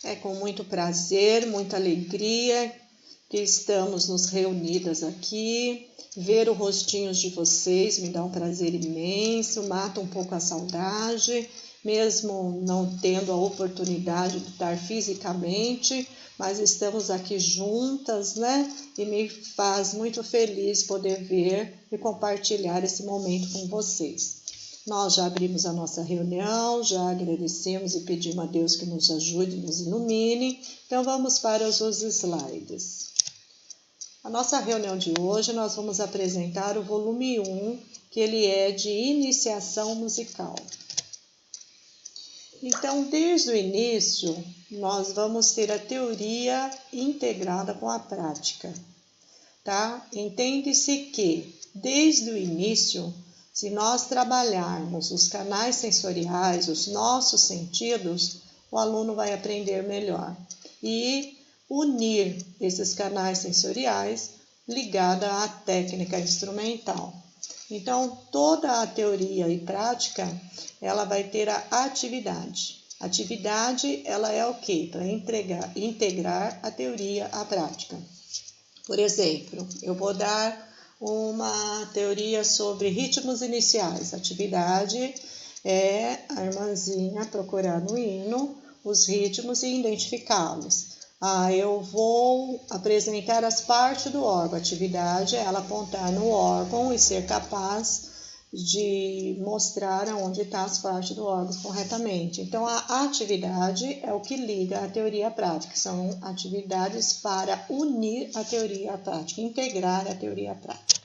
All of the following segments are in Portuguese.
É com muito prazer, muita alegria que estamos nos reunidas aqui. Ver os rostinhos de vocês me dá um prazer imenso, mata um pouco a saudade, mesmo não tendo a oportunidade de estar fisicamente, mas estamos aqui juntas, né? E me faz muito feliz poder ver e compartilhar esse momento com vocês. Nós já abrimos a nossa reunião, já agradecemos e pedimos a Deus que nos ajude, nos ilumine. Então vamos para os slides. A nossa reunião de hoje nós vamos apresentar o volume 1, que ele é de iniciação musical. Então, desde o início, nós vamos ter a teoria integrada com a prática, tá? Entende-se que, desde o início, se nós trabalharmos os canais sensoriais, os nossos sentidos, o aluno vai aprender melhor. E unir esses canais sensoriais ligada à técnica instrumental. Então, toda a teoria e prática, ela vai ter a atividade. Atividade, ela é o quê? Para integrar a teoria à prática. Por exemplo, eu vou dar uma teoria sobre ritmos iniciais. Atividade é a irmãzinha procurar no hino os ritmos e identificá-los. Eu vou apresentar as partes do órgão. Atividade é ela apontar no órgão e ser capaz de mostrar onde estão as partes do órgão corretamente. Então, a atividade é o que liga a teoria à prática. São atividades para unir a teoria à prática, integrar a teoria à prática.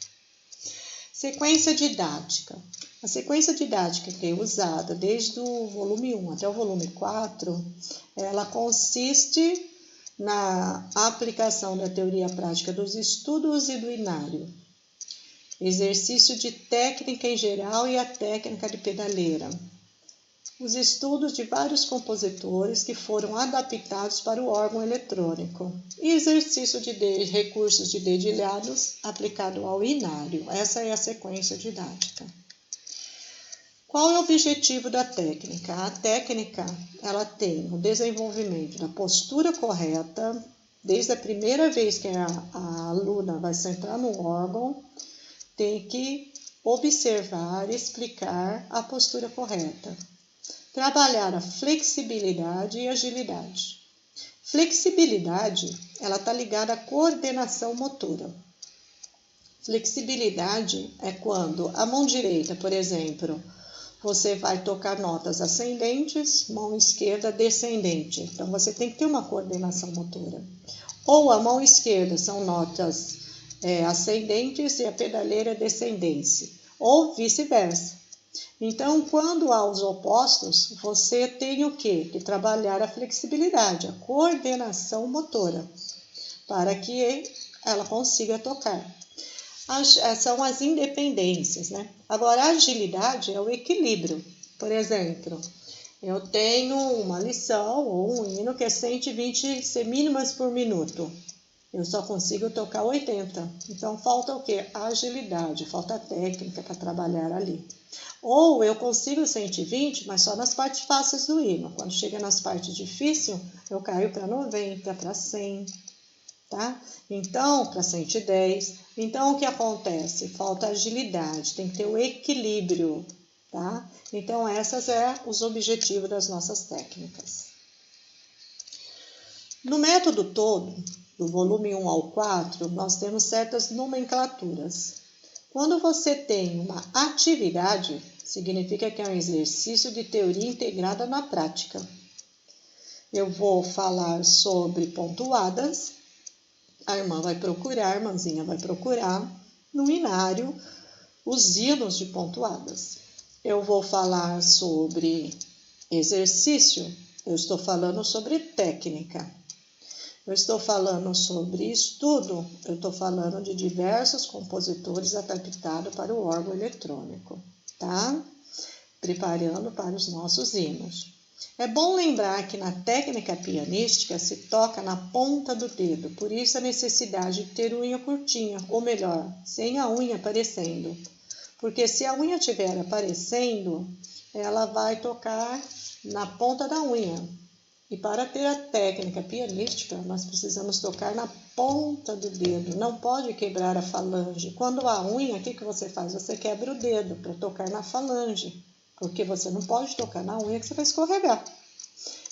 Sequência didática. A sequência didática que é usada desde o volume 1 até o volume 4, ela consiste na aplicação da teoria prática dos estudos e do inário, exercício de técnica em geral e a técnica de pedaleira, os estudos de vários compositores que foram adaptados para o órgão eletrônico e exercício de recursos de dedilhados aplicado ao inário. Essa é a sequência didática. Qual é o objetivo da técnica? A técnica, ela tem o desenvolvimento da postura correta, desde a primeira vez que a aluna vai sentar no órgão, tem que observar e explicar a postura correta. Trabalhar a flexibilidade e agilidade. Flexibilidade, ela está ligada à coordenação motora. Flexibilidade é quando a mão direita, por exemplo, você vai tocar notas ascendentes, mão esquerda descendente. Então, você tem que ter uma coordenação motora. Ou a mão esquerda são notas ascendentes e a pedaleira é descendente. Ou vice-versa. Então, quando há os opostos, você tem o quê? Que trabalhar a flexibilidade, a coordenação motora, para que ela consiga tocar. São as independências, né? Agora, a agilidade é o equilíbrio. Por exemplo, eu tenho uma lição ou um hino que é 120 semínimas por minuto. Eu só consigo tocar 80. Então, falta o quê? A agilidade, falta a técnica para trabalhar ali. Ou eu consigo 120, mas só nas partes fáceis do hino. Quando chega nas partes difíceis, eu caio para 90, para 100. Tá? Então, para 110. Então, o que acontece? Falta agilidade, tem que ter o equilíbrio, tá? Então, esses são os objetivos das nossas técnicas. No método todo, do volume 1 ao 4, nós temos certas nomenclaturas. Quando você tem uma atividade, significa que é um exercício de teoria integrada na prática. Eu vou falar sobre pontuadas. A irmãzinha vai procurar no inário os hinos de pontuadas. Eu vou falar sobre exercício, eu estou falando sobre técnica. Eu estou falando sobre estudo, eu estou falando de diversos compositores adaptados para o órgão eletrônico, tá? Preparando para os nossos hinos. É bom lembrar que na técnica pianística se toca na ponta do dedo, por isso a necessidade de ter unha curtinha, ou melhor, sem a unha aparecendo. Porque se a unha estiver aparecendo, ela vai tocar na ponta da unha. E para ter a técnica pianística, nós precisamos tocar na ponta do dedo, não pode quebrar a falange. Quando a unha, o que você faz? Você quebra o dedo para tocar na falange, porque você não pode tocar na unha que você vai escorregar.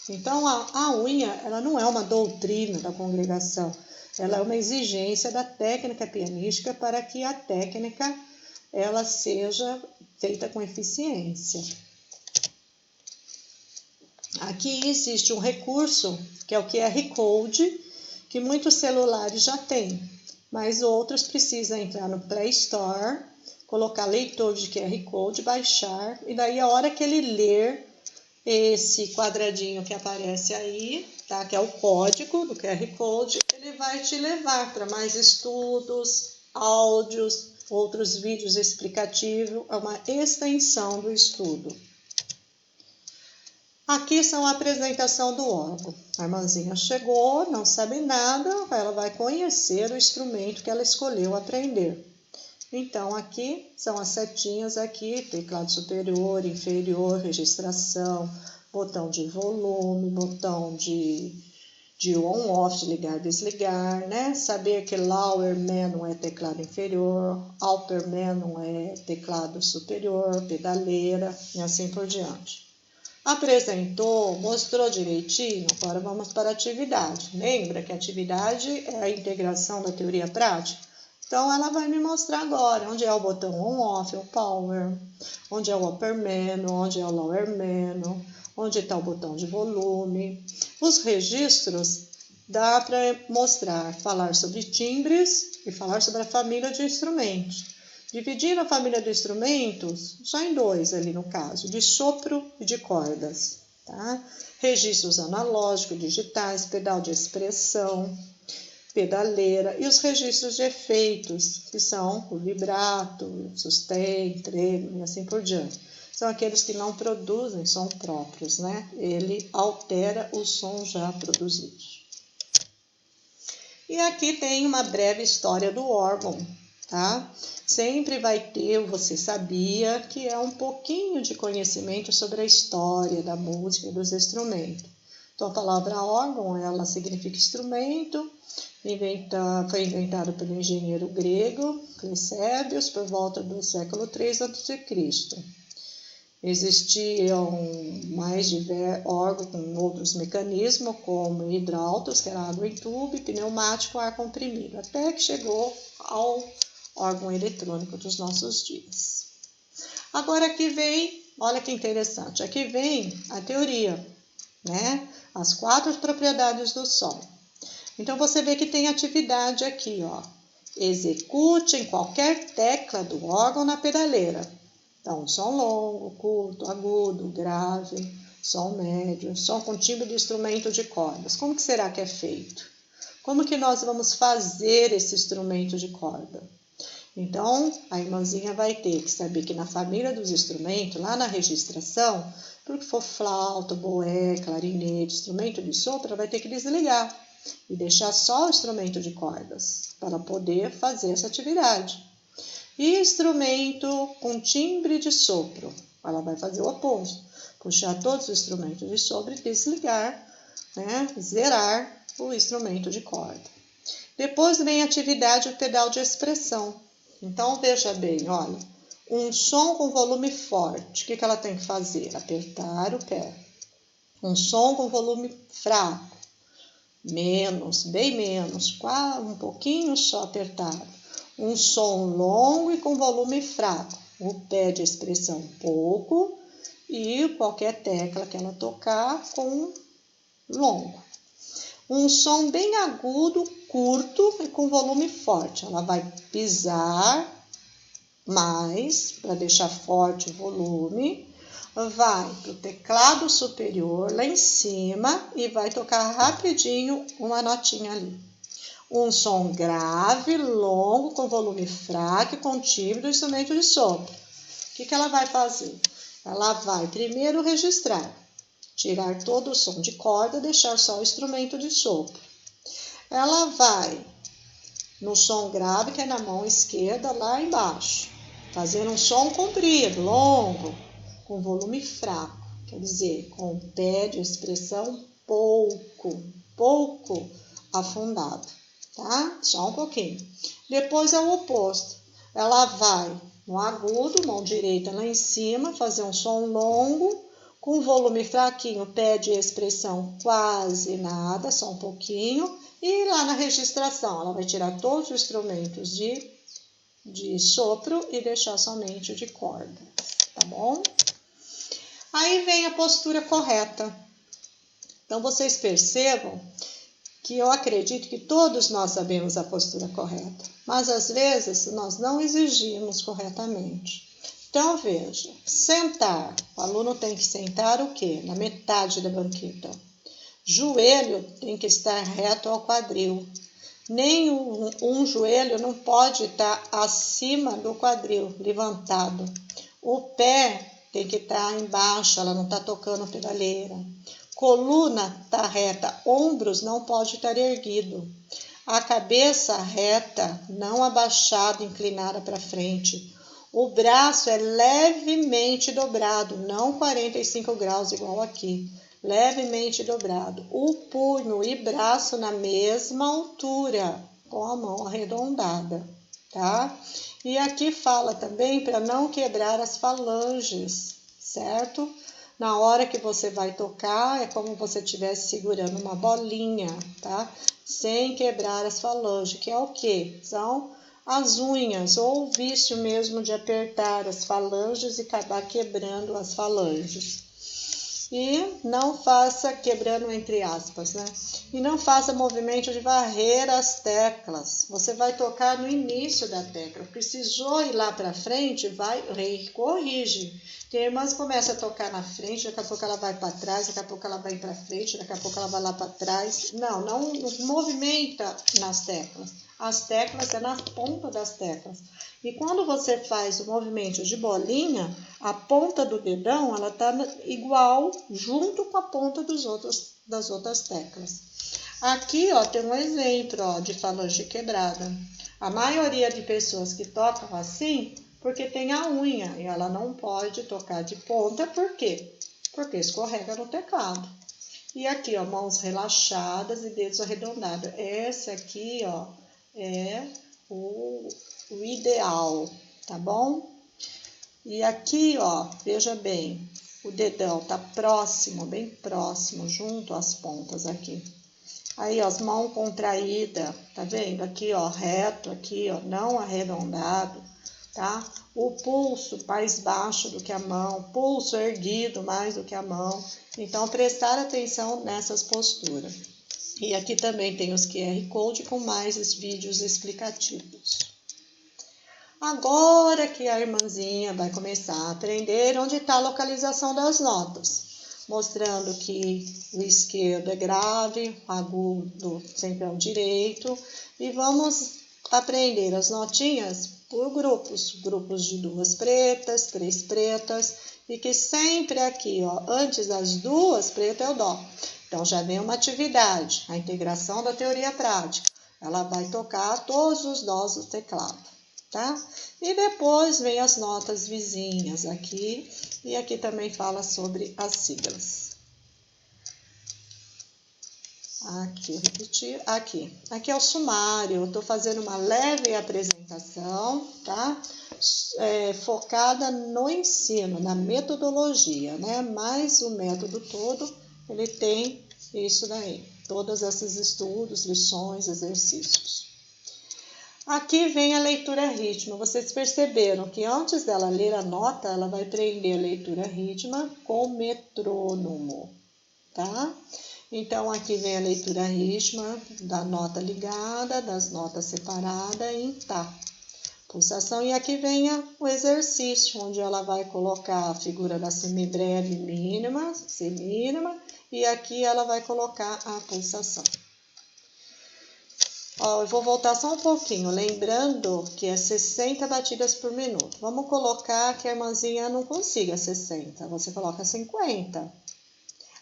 Então, a unha, ela não é uma doutrina da congregação, ela é uma exigência da técnica pianística para que a técnica ela seja feita com eficiência. Aqui existe um recurso, que é o QR Code, que muitos celulares já têm, mas outros precisam entrar no Play Store, colocar leitor de QR Code, baixar, e daí a hora que ele ler esse quadradinho que aparece aí, tá? Que é o código do QR Code, ele vai te levar para mais estudos, áudios, outros vídeos explicativos, é uma extensão do estudo. Aqui são a apresentação do órgão. A irmãzinha chegou, não sabe nada, ela vai conhecer o instrumento que ela escolheu aprender. Então, aqui são as setinhas aqui, teclado superior, inferior, registração, botão de volume, botão de on-off, de ligar, desligar, né? Saber que lower man não é teclado inferior, upper man não é teclado superior, pedaleira e assim por diante. Apresentou, mostrou direitinho, agora vamos para a atividade. Lembra que a atividade é a integração da teoria prática? Então, ela vai me mostrar agora onde é o botão on-off, o power, onde é o upper menu, onde é o lower menu, onde está o botão de volume. Os registros dá para mostrar, falar sobre timbres e falar sobre a família de instrumentos. Dividir a família de instrumentos só em dois ali no caso, de sopro e de cordas. Tá? Registros analógicos, digitais, pedal de expressão, pedaleira e os registros de efeitos, que são o vibrato, sustém, tremo e assim por diante. São aqueles que não produzem som próprios, né? Ele altera os sons já produzidos. E aqui tem uma breve história do órgão, tá? Sempre vai ter, você sabia, que é um pouquinho de conhecimento sobre a história da música e dos instrumentos. Então, a palavra órgão, ela significa instrumento, foi inventado pelo engenheiro grego Clesébios por volta do século III a.C. Existiam mais diversos órgãos com outros mecanismos, como hidráulicos, que era água em tubo, e pneumático, ar comprimido, até que chegou ao órgão eletrônico dos nossos dias. Agora aqui vem, olha que interessante, aqui vem a teoria, né? As 4 propriedades do som. Então, você vê que tem atividade aqui, ó. Execute em qualquer tecla do órgão na pedaleira. Então, som longo, curto, agudo, grave, som médio, som com timbre de instrumento de cordas. Como que será que é feito? Como que nós vamos fazer esse instrumento de corda? Então, a irmãzinha vai ter que saber que na família dos instrumentos, lá na registração, tudo que for flauta, boé, clarinete, instrumento de sopro, ela vai ter que desligar e deixar só o instrumento de cordas para poder fazer essa atividade. E instrumento com timbre de sopro, ela vai fazer o oposto, puxar todos os instrumentos de sopro e desligar, né, zerar o instrumento de corda. Depois vem a atividade do pedal de expressão. Então, veja bem, olha, um som com volume forte, o que ela tem que fazer? Apertar o pé. Um som com volume fraco, menos, bem menos, um pouquinho só apertado. Um som longo e com volume fraco, o pé de expressão pouco e qualquer tecla que ela tocar com longo. Um som bem agudo, curto e com volume forte. Ela vai pisar mais para deixar forte o volume, vai para o teclado superior lá em cima e vai tocar rapidinho uma notinha ali. Um som grave, longo, com volume fraco e com timbre do instrumento de sopro. O que ela vai fazer? Ela vai primeiro registrar, tirar todo o som de corda, deixar só o instrumento de sopro. Ela vai no som grave, que é na mão esquerda, lá embaixo, fazer um som comprido, longo, com volume fraco, quer dizer, com o pé de expressão pouco afundado, tá? Só um pouquinho. Depois é o oposto. Ela vai no agudo, mão direita lá em cima, fazer um som longo, com volume fraquinho, pede expressão quase nada, só um pouquinho. E lá na registração, ela vai tirar todos os instrumentos de sopro e deixar somente o de corda, tá bom? Aí vem a postura correta. Então, vocês percebam que eu acredito que todos nós sabemos a postura correta, mas às vezes nós não exigimos corretamente. Então, veja, sentar, o aluno tem que sentar o quê? Na metade da banqueta. Joelho tem que estar reto ao quadril. Nem um joelho não pode estar acima do quadril, levantado. O pé tem que estar embaixo, ela não está tocando a pedaleira. Coluna está reta, ombros não pode estar erguido. A cabeça reta, não abaixada, inclinada para frente. O braço é levemente dobrado, não 45 graus igual aqui. Levemente dobrado. O punho e braço na mesma altura, com a mão arredondada, tá? E aqui fala também para não quebrar as falanges, certo? Na hora que você vai tocar, é como se você estivesse segurando uma bolinha, tá? Sem quebrar as falanges, que é o quê? São as unhas, ou o vício mesmo de apertar as falanges e acabar quebrando as falanges. E não faça, quebrando entre aspas, né? E não faça movimento de varrer as teclas. Você vai tocar no início da tecla. Precisou ir lá para frente, vai, corrige. Tem irmãs que começam a tocar na frente, daqui a pouco ela vai para trás, daqui a pouco ela vai para frente, daqui a pouco ela vai lá para trás. Não movimenta nas teclas. As teclas é na ponta das teclas. E quando você faz o movimento de bolinha, a ponta do dedão ela está igual junto com a ponta das outras teclas. Aqui ó, tem um exemplo ó, de falange quebrada. A maioria de pessoas que tocam assim, porque tem a unha e ela não pode tocar de ponta, por quê? Porque escorrega no teclado. E aqui ó, mãos relaxadas e dedos arredondados. Esse aqui ó, é o ideal, tá bom? E aqui, ó, veja bem, o dedão tá próximo, bem próximo, junto às pontas aqui. Aí, ó, as mãos contraídas, tá vendo? Aqui, ó, reto, aqui, ó, não arredondado, tá? O pulso mais baixo do que a mão, pulso erguido mais do que a mão. Então, prestar atenção nessas posturas. E aqui também tem os QR Code com mais os vídeos explicativos. Agora que a irmãzinha vai começar a aprender onde está a localização das notas, mostrando que o esquerdo é grave, o agudo sempre é o direito, e vamos aprender as notinhas por grupos de 2 pretas, 3 pretas, e que sempre aqui, ó, antes das 2 pretas é o dó. Então já vem uma atividade, a integração da teoria prática. Ela vai tocar todos os dós do teclado, tá? E depois vem as notas vizinhas aqui, e aqui também fala sobre as siglas. Aqui, repetir, aqui. Aqui é o sumário, eu tô fazendo uma leve apresentação, tá? Focada no ensino, na metodologia, né? Mas o método todo, ele tem isso daí, todos esses estudos, lições, exercícios. Aqui vem a leitura rítmica. Vocês perceberam que antes dela ler a nota, ela vai prender a leitura rítmica com metrônomo, tá? Então, aqui vem a leitura rítmica da nota ligada, das notas separadas em tá. Pulsação. E aqui vem o exercício, onde ela vai colocar a figura da semibreve mínima, semínima, e aqui ela vai colocar a pulsação. Ó, eu vou voltar só um pouquinho, lembrando que é 60 batidas por minuto. Vamos colocar que a irmãzinha não consiga 60, você coloca 50.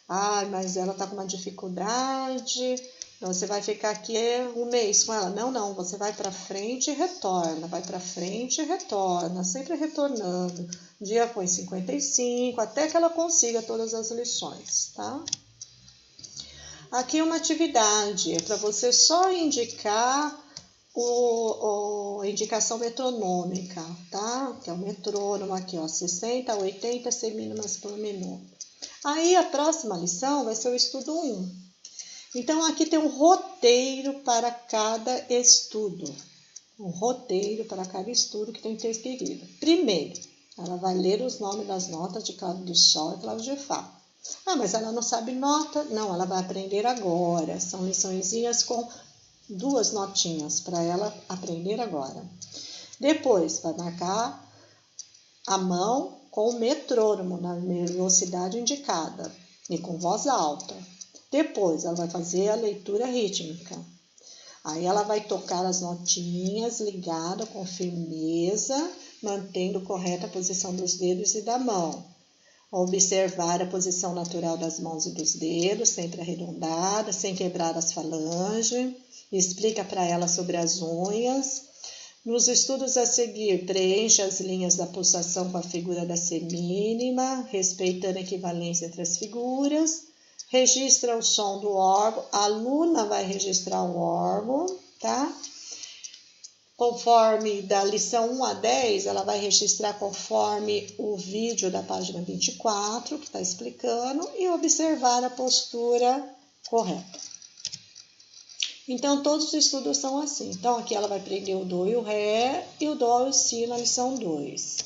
Ai, mas ela tá com uma dificuldade, então você vai ficar aqui um mês com ela. Não, você vai para frente e retorna, vai para frente e retorna, sempre retornando. Um dia põe 55, até que ela consiga todas as lições, tá? Aqui uma atividade, é para você só indicar a indicação metronômica, tá? Que é o metrônomo aqui, ó, 60 a 80 semínimas por minuto. Aí a próxima lição vai ser o estudo 1. Então aqui tem um roteiro para cada estudo. Um roteiro para cada estudo que tem que ter seguido. Primeiro, ela vai ler os nomes das notas de Cláudio de Sol e Cláudio de Fá. Ah, mas ela não sabe nota? Não, ela vai aprender agora. São liçõezinhas com 2 notinhas para ela aprender agora. Depois, vai marcar a mão com o metrônomo na velocidade indicada e com voz alta. Depois, ela vai fazer a leitura rítmica. Aí ela vai tocar as notinhas ligada com firmeza, mantendo correta a posição dos dedos e da mão. Observar a posição natural das mãos e dos dedos, sempre arredondada, sem quebrar as falanges. Explica para ela sobre as unhas. Nos estudos a seguir, preencha as linhas da pulsação com a figura da semínima, respeitando a equivalência entre as figuras. Registra o som do órgão. A aluna vai registrar o órgão, tá? Conforme da lição 1 a 10, ela vai registrar conforme o vídeo da página 24, que está explicando, e observar a postura correta. Então, todos os estudos são assim. Então, aqui ela vai aprender o Dó e o Ré, e o Dó e o Si na lição 2.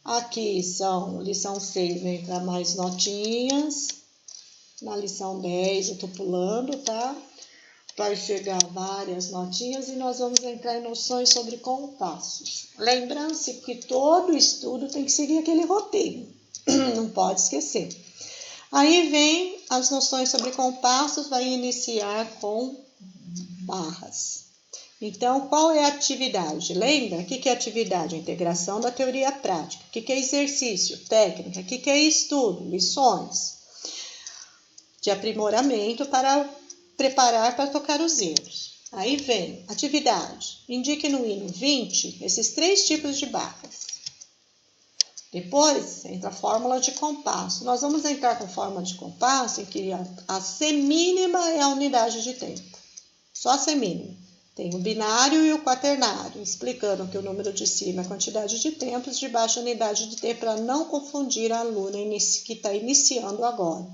Aqui são lição 6, vai entrar mais notinhas. Na lição 10, eu estou pulando, tá? Vai chegar várias notinhas e nós vamos entrar em noções sobre compassos. Lembrando-se que todo estudo tem que seguir aquele roteiro, não pode esquecer. Aí vem as noções sobre compassos, vai iniciar com barras. Então, qual é a atividade? Lembra? O que é atividade? A integração da teoria à prática. O que é exercício? Técnica. O que é estudo? Lições de aprimoramento para preparar para tocar os hinos. Aí vem atividade. Indique no hino 20 esses 3 tipos de barras. Depois entra a fórmula de compasso. Nós vamos entrar com a fórmula de compasso em que a semínima é a unidade de tempo. Só a semínima. Tem o binário e o quaternário, explicando que o número de cima é a quantidade de tempos, de baixo a unidade de tempo, para não confundir a aluna que está iniciando agora.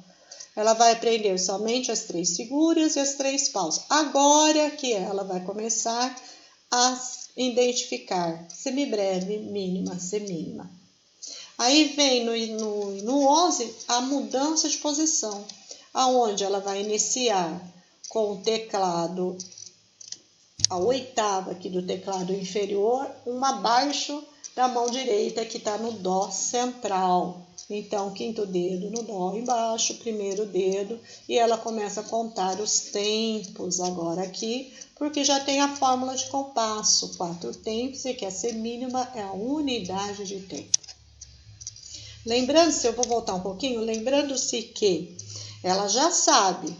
Ela vai aprender somente as 3 figuras e as 3 pausas. Agora que ela vai começar a identificar semibreve, mínima, semínima. Aí vem no 11 a mudança de posição, aonde ela vai iniciar com o teclado, a oitava aqui do teclado inferior, uma abaixo da mão direita que está no Dó central. Então, 5º dedo no Dó embaixo, 1º dedo, e ela começa a contar os tempos agora aqui, porque já tem a fórmula de compasso, 4 tempos, e que a semínima é a unidade de tempo. Lembrando-se, eu vou voltar um pouquinho, lembrando-se que ela já sabe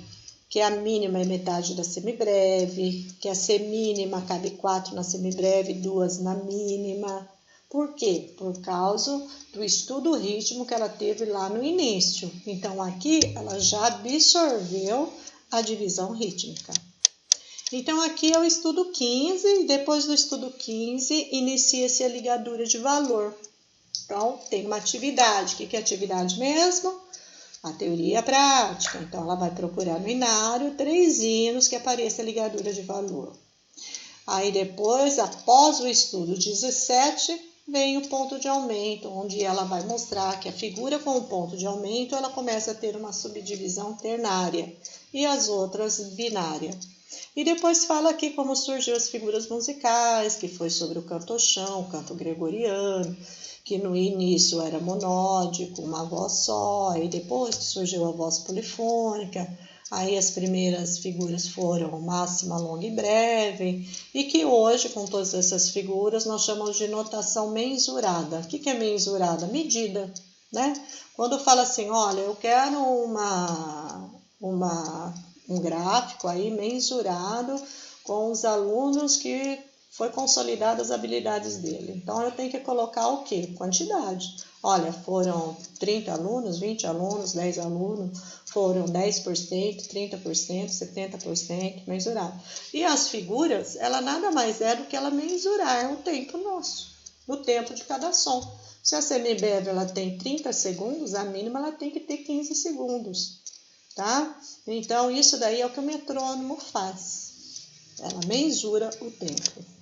que a mínima é metade da semibreve, que a semínima cabe 4 na semibreve, 2 na mínima. Por quê? Por causa do estudo ritmo que ela teve lá no início. Então, aqui ela já absorveu a divisão rítmica. Então, aqui é o estudo 15, e depois do estudo 15, inicia-se a ligadura de valor. Então, tem uma atividade. O que é atividade mesmo? A teoria prática. Então, ela vai procurar no inário 3 hinos que apareça a ligadura de valor. Aí, depois, após o estudo 17, vem o ponto de aumento, onde ela vai mostrar que a figura com o ponto de aumento, ela começa a ter uma subdivisão ternária e as outras binária. E depois fala aqui como surgiu as figuras musicais, que foi sobre o cantochão, o canto gregoriano, que no início era monódico, uma voz só, e depois que surgiu a voz polifônica, aí as primeiras figuras foram máxima, longa e breve, e que hoje, com todas essas figuras, nós chamamos de notação mensurada. O que é mensurada? Medida, né? Quando fala assim, olha, eu quero um gráfico aí mensurado com os alunos que foi consolidadas as habilidades dele. Então, eu tenho que colocar o quê? Quantidade. Olha, foram 30 alunos, 20 alunos, 10 alunos, foram 10%, 30%, 70% mensurado. E as figuras, ela nada mais é do que ela mensurar o tempo nosso, o tempo de cada som. Se a semibreve ela tem 30 segundos, a mínima ela tem que ter 15 segundos, tá? Então, isso daí é o que o metrônomo faz. Ela mensura o tempo.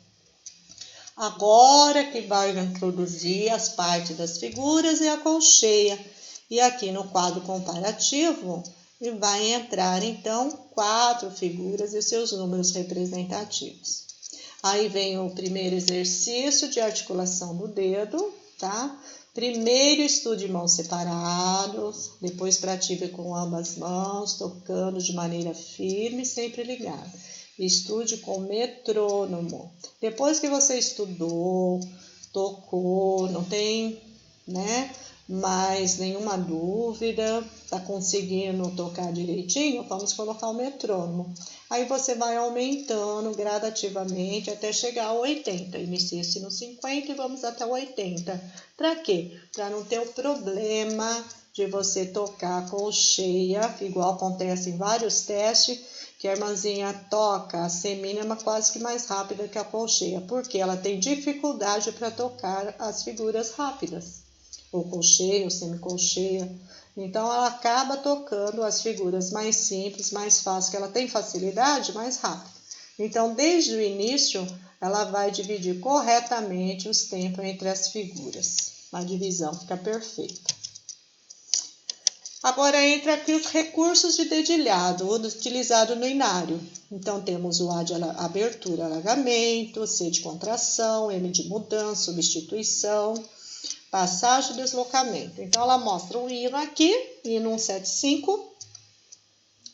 Agora que vai introduzir as partes das figuras e a colcheia. E aqui no quadro comparativo vai entrar então 4 figuras e seus números representativos. Aí vem o primeiro exercício de articulação do dedo, tá? Primeiro estude mãos separadas, depois pratique com ambas mãos, tocando de maneira firme, sempre ligada. Estude com metrônomo. Depois que você estudou, tocou, não tem, mais nenhuma dúvida, está conseguindo tocar direitinho, vamos colocar o metrônomo. Aí você vai aumentando gradativamente até chegar ao 80. Inicia-se no 50 e vamos até o 80. Para quê? Para não ter o problema de você tocar colcheia, igual acontece em vários testes, que a irmãzinha toca a semínima quase que mais rápida que a colcheia, porque ela tem dificuldade para tocar as figuras rápidas, ou colcheia, ou semicolcheia. Então, ela acaba tocando as figuras mais simples, mais fáceis, que ela tem facilidade, mais rápido. Então, desde o início, ela vai dividir corretamente os tempos entre as figuras. A divisão fica perfeita. Agora entra aqui os recursos de dedilhado, utilizado no inário. Então, temos o A de abertura, alargamento, C de contração, M de mudança, substituição, passagem e deslocamento. Então, ela mostra o hino aqui, hino 175,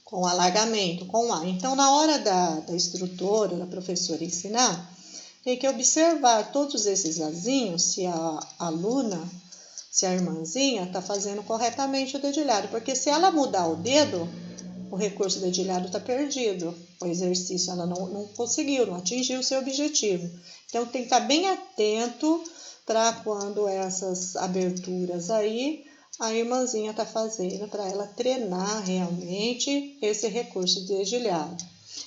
com alargamento, com A. Então, na hora da instrutora, da professora ensinar, tem que observar todos esses azinhos, se a aluna, se a irmãzinha está fazendo corretamente o dedilhado. Porque se ela mudar o dedo, o recurso dedilhado está perdido. O exercício ela não conseguiu, não atingiu o seu objetivo. Então, tem que estar bem atento para quando essas aberturas aí, a irmãzinha está fazendo para ela treinar realmente esse recurso dedilhado.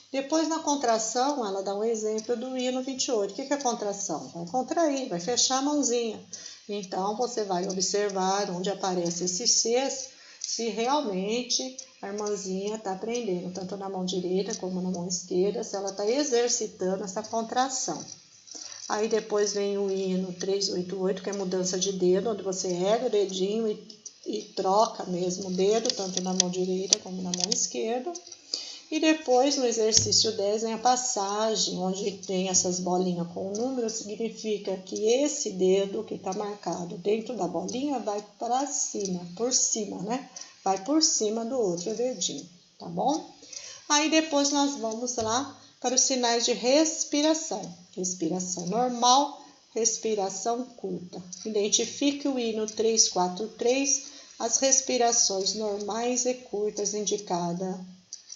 Depois, na contração, ela dá um exemplo do hino 28. O que é a contração? Vai contrair, vai fechar a mãozinha. Então, você vai observar onde aparece esse Cs, se realmente a irmãzinha está aprendendo, tanto na mão direita como na mão esquerda, se ela está exercitando essa contração. Aí depois vem o hino 388, que é mudança de dedo, onde você ergue o dedinho e troca mesmo o dedo, tanto na mão direita como na mão esquerda. E depois, no exercício 10, vem a passagem, onde tem essas bolinhas com o número, significa que esse dedo que está marcado dentro da bolinha vai para cima, por cima, Vai por cima do outro dedinho, tá bom? Aí depois nós vamos lá para os sinais de respiração. Respiração normal, respiração curta. Identifique o hino 343, as respirações normais e curtas indicadas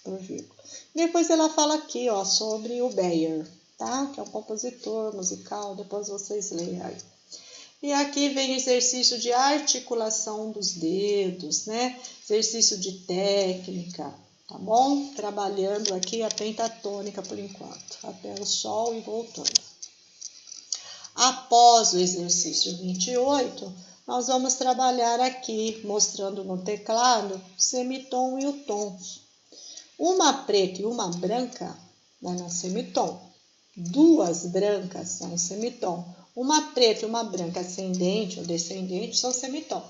por vírgula. Depois ela fala aqui, sobre o Beyer, tá? Que é um compositor musical, depois vocês leem aí. E aqui vem exercício de articulação dos dedos, Exercício de técnica, tá bom? Trabalhando aqui a pentatônica por enquanto, até o sol e voltando. Após o exercício 28, nós vamos trabalhar aqui, mostrando no teclado, o semitom e o tom. Uma preta e uma branca é um semitom. Duas brancas são semitom. Uma preta e uma branca ascendente ou descendente são semitom.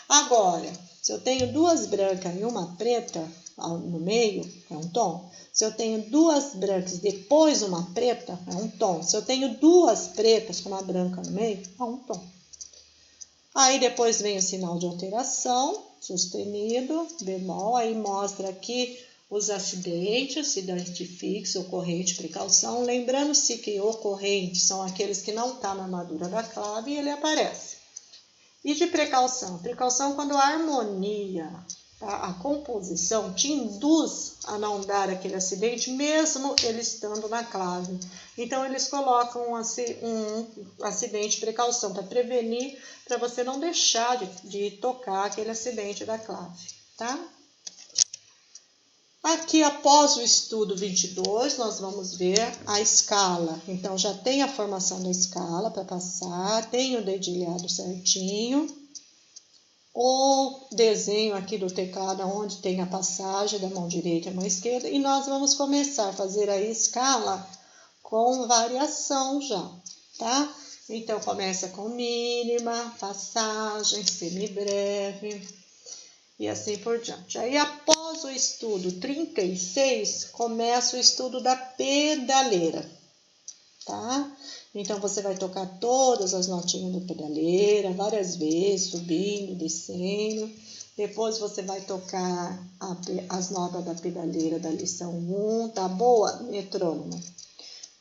Agora, se eu tenho duas brancas e uma preta no meio, é um tom. Se eu tenho duas brancas e depois uma preta, é um tom. Se eu tenho duas pretas com uma branca no meio, é um tom. Aí depois vem o sinal de alteração, sustenido, bemol, aí mostra aqui os acidentes, acidente fixo, ocorrente, precaução. Lembrando-se que ocorrentes são aqueles que não estão na armadura da clave e ele aparece. E de precaução? Precaução quando a harmonia tá? A composição te induz a não dar aquele acidente, mesmo ele estando na clave. Então, eles colocam um acidente de precaução para prevenir, para você não deixar de tocar aquele acidente da clave, tá? Aqui, após o estudo 22, nós vamos ver a escala. Então, já tem a formação da escala para passar, tem o dedilhado certinho, o desenho aqui do teclado, onde tem a passagem da mão direita e mão esquerda, e nós vamos começar a fazer a escala com variação já, tá? Então, começa com mínima, passagem, semibreve e assim por diante. Aí, após o estudo 36, começa o estudo da pedaleira, tá? Então, você vai tocar todas as notinhas da pedaleira, várias vezes, subindo, descendo. Depois, você vai tocar as notas da pedaleira da lição 1, tá boa? Metrônomo.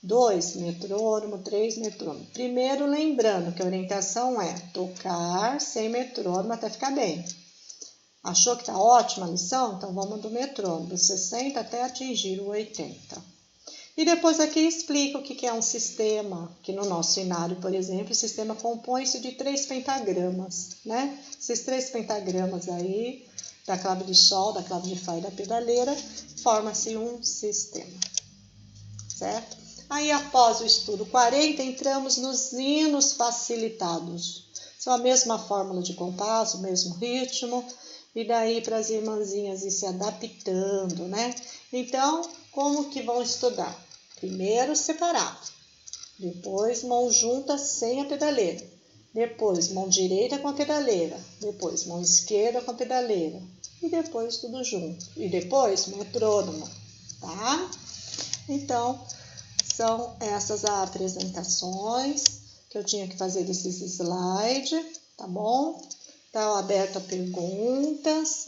2, metrônomo, 3, metrônomo. Primeiro, lembrando que a orientação é tocar sem metrônomo até ficar bem. Achou que tá ótima a lição? Então, vamos do metrônomo, do 60 até atingir o 80. E depois aqui explica o que é um sistema, que no nosso cenário, por exemplo, o sistema compõe-se de 3 pentagramas, né? Esses 3 pentagramas aí, da clave de sol, da clave de fá e da pedaleira, forma-se um sistema, certo? Aí, após o estudo 40, entramos nos hinos facilitados. São a mesma fórmula de compasso, o mesmo ritmo, e daí para as irmãzinhas ir se adaptando, né? Então, como que vão estudar? Primeiro separado, depois mão junta sem a pedaleira, depois mão direita com a pedaleira, depois mão esquerda com a pedaleira, e depois tudo junto, e depois metrônomo, tá? Então, são essas as apresentações que eu tinha que fazer desses slides, tá bom? Está aberto a perguntas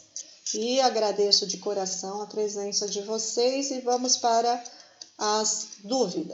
e agradeço de coração a presença de vocês e vamos para as dúvidas.